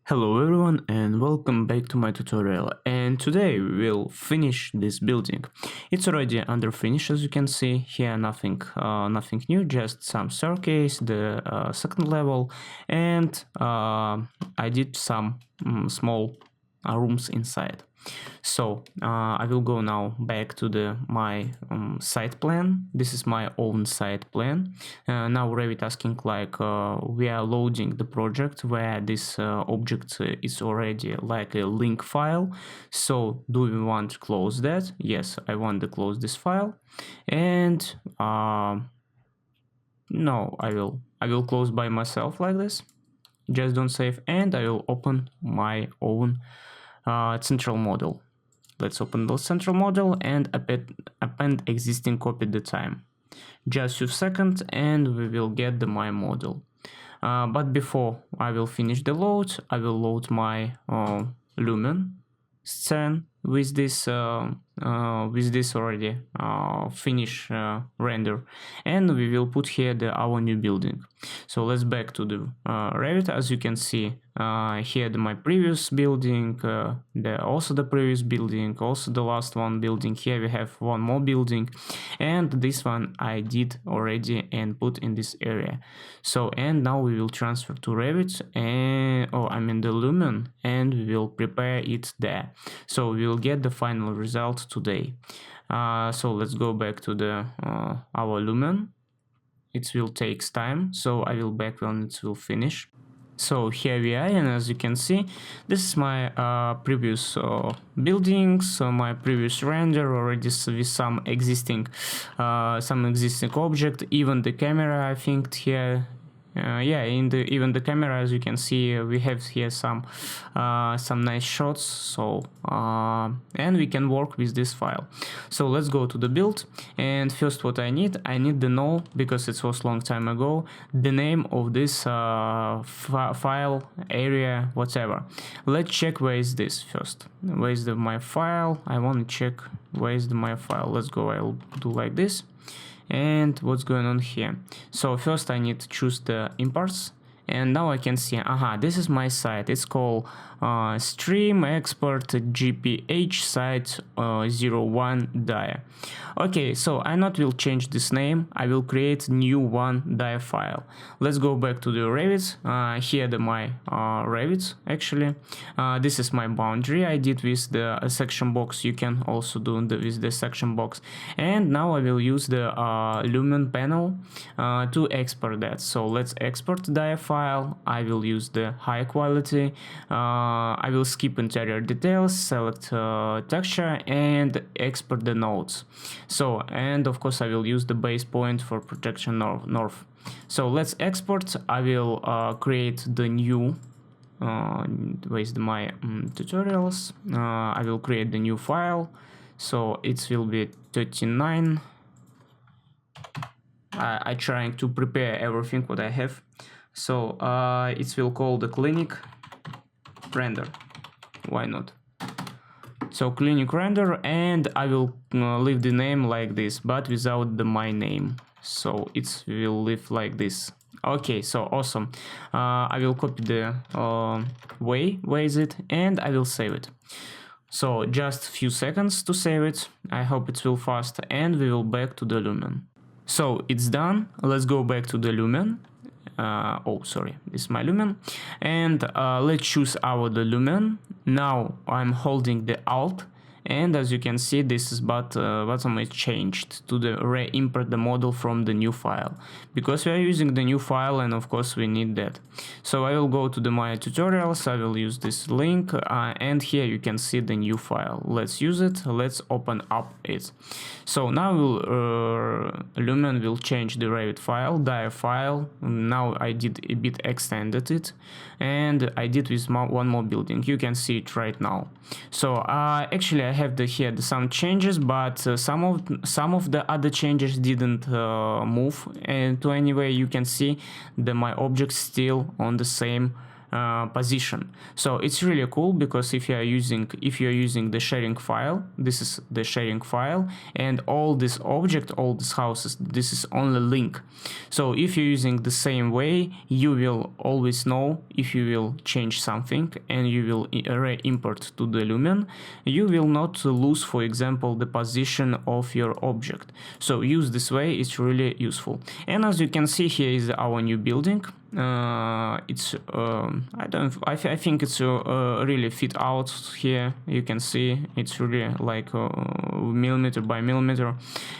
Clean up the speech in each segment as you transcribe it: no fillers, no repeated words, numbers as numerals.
Hello everyone and welcome back to my tutorial, and today we will finish this building. It's already under finish, as you can see here. Nothing new, just some staircase, the second level, and I did some small rooms inside. So I will go now back to my site plan. This is my own site plan. Now Revit asking like we are loading the project where this object is already like a link file. So do we want to close that? Yes, I want to close this file, and no, I will close by myself like this. Just don't save, and I will open my own central model. Let's open the central model and append existing copy the time. Just few seconds and we will get my model. But before I will finish the load, I will load my Lumen scene with this already finish render, and we will put here our new building. So let's back to the Revit. As you can see here, my previous building, also the previous building, also the last one building. Here we have one more building, and this one I did already and put in this area. So and now we will transfer to Revit, and the Lumen, and we will prepare it there. So we will get the final result today. So let's go back to our Lumen. It will take time, so I will back when it will finish. So here we are, and as you can see, this is my previous buildings, so my previous render already with some existing object. Even the camera, I think here. Even the camera, as you can see, we have here some nice shots. So and we can work with this file. So let's go to the build, and first what I need to know, because it was long time ago, the name of this file, area, whatever. Let's check where is this first. Where is my file? I want to check where is my file. Let's go. I'll do like this. And what's going on here? So first I need to choose the imports, and now I can see, this is my site. It's called stream export gph site 01 dia. Okay, so I will change this name. I will create new one dia file. Let's go back to the Revit. Here my Revit actually. This is my boundary I did with the section box. You can also do with the section box, and now I will use the Lumen panel to export that. So let's export dia file. I will use the high quality. I will skip interior details, select texture, and export the nodes. So, and of course I will use the base point for projection north. So let's export. I will create the new with my tutorials. I will create the new file. So it will be 39. I trying to prepare everything what I have. So it will call the clinic render. Why not? So clinic render, and I will leave the name like this, but without my name. So it will live like this. Okay, so awesome. I will copy the where is it, and I will save it. So just few seconds to save it. I hope it will fast, and we will back to the Lumen. So it's done. Let's go back to the Lumen. This is my Lumen, and let's choose the Lumen. Now I'm holding the Alt, and as you can see, this is bottom is changed to the re-import the model from the new file, because we are using the new file, and of course we need that. So I will go to my tutorials. I will use this link, and here you can see the new file. Let's use it. Let's open up it. So now Lumen will change the Revit file, dia file. Now I did a bit extended it, and I did with one more building. You can see it right now. So actually I have here some changes, but some of the other changes didn't move, and to anyway you can see my object still on the same position. So it's really cool, because if you are using the sharing file, this is the sharing file, and all this object, all these houses, this is only link. So if you're using the same way, you will always know if you will change something and you will re-import to the Lumen, you will not lose, for example, the position of your object. So use this way, it's really useful. And as you can see, here is our new building. It's I think it's really fit out here. You can see it's really like millimeter by millimeter,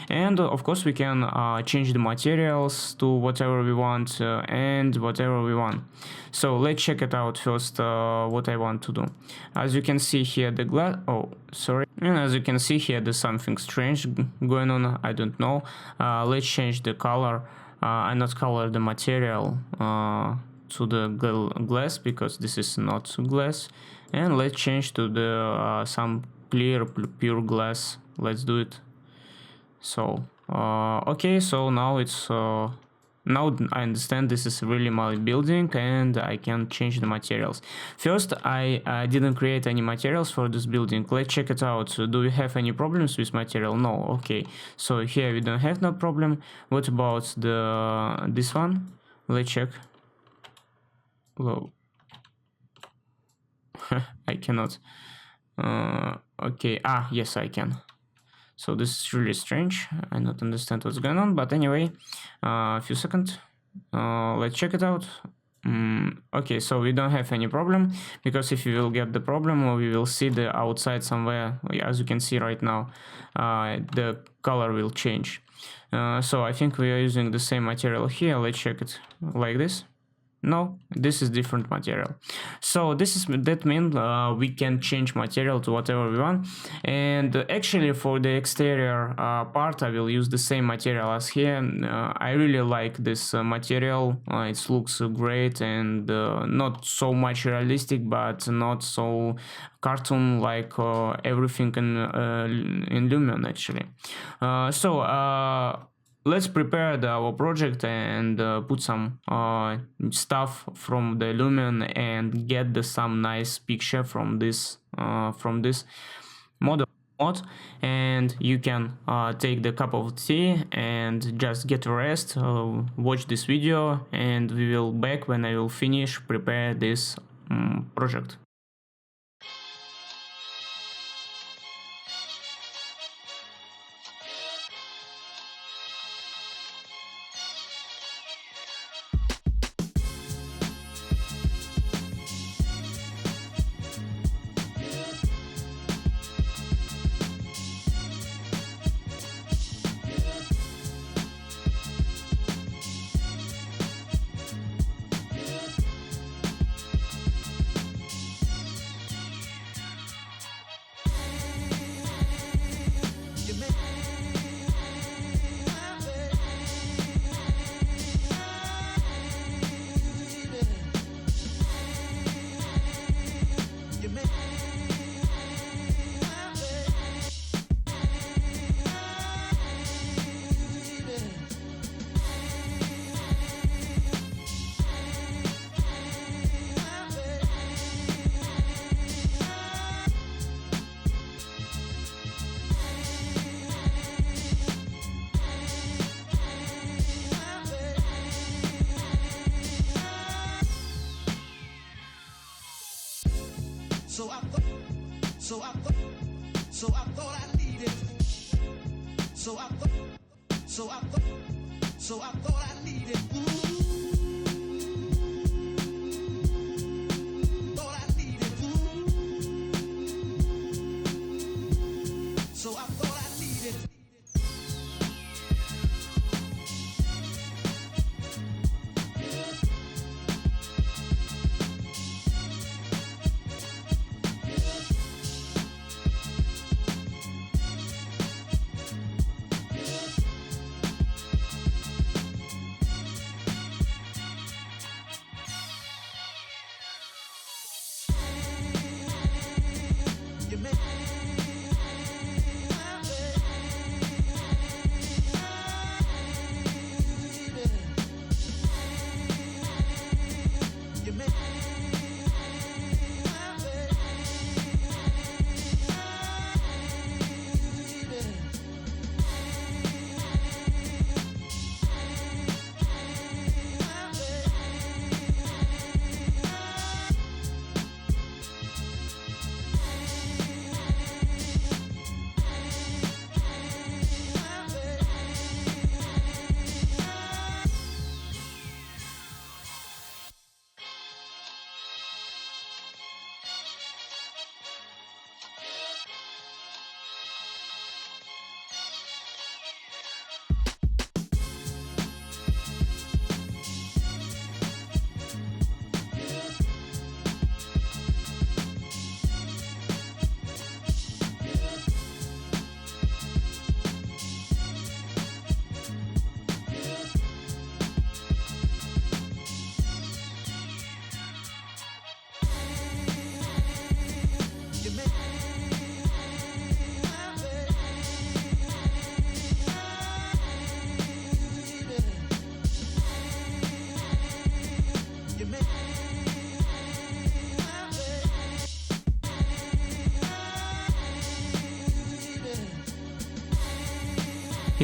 and of course we can change the materials to whatever we want and whatever we want. So let's check it out first, what I want to do. As you can see here, the glass, oh sorry, and as you can see here, there's something strange going on, I don't know. Let's change the color. I not color the material to the glass, because this is not glass, and let's change to the some clear pure glass. Let's do it. So okay, so now it's now I understand this is really my building, and I can change the materials. First, I didn't create any materials for this building. Let's check it out. So do we have any problems with material? No. Okay, so here we don't have no problem. What about this one? Let's check. Whoa. I cannot. Okay, yes, I can. So this is really strange. I don't understand what's going on, but anyway, a few seconds. Let's check it out. Okay, so we don't have any problem, because if you will get the problem, we will see the outside somewhere. As you can see right now, the color will change. So I think we are using the same material here. Let's check it like this. No, this is different material. So that means we can change material to whatever we want. And actually for the exterior part, I will use the same material as here. I really like this material. It looks great, and not so much realistic, but not so cartoon like everything in Lumen actually. Let's prepare our project and put some stuff from the Lumen and get some nice picture from this model. And you can take the cup of tea and just get rest, watch this video, and we will back when I will finish prepare this project. So I thought I needed. Thought I needed. So I thought I needed.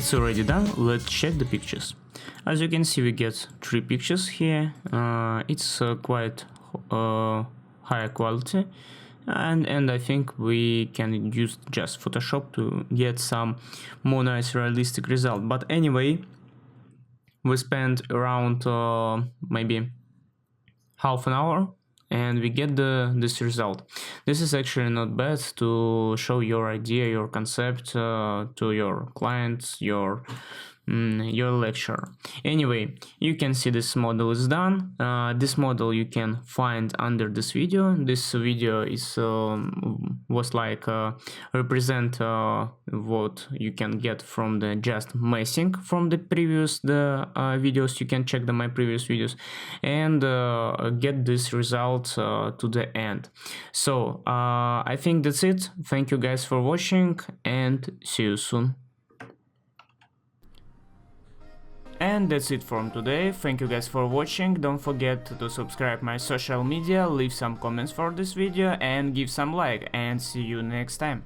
It's already done. Let's check the pictures. As you can see, we get 3 pictures here. It's quite high quality, and I think we can use just Photoshop to get some more nice realistic result. But anyway, we spent around maybe half an hour and we get this result. This is actually not bad to show your idea, your concept to your clients, your lecture. Anyway, you can see this model is done. This model you can find under this video. This video is was like represent what you can get from the just messing from the previous videos. You can check my previous videos and get this result to the end. So I think that's it. Thank you guys for watching and see you soon. And that's it from today. Thank you guys for watching. Don't forget to subscribe my social media, leave some comments for this video and give some like, and see you next time.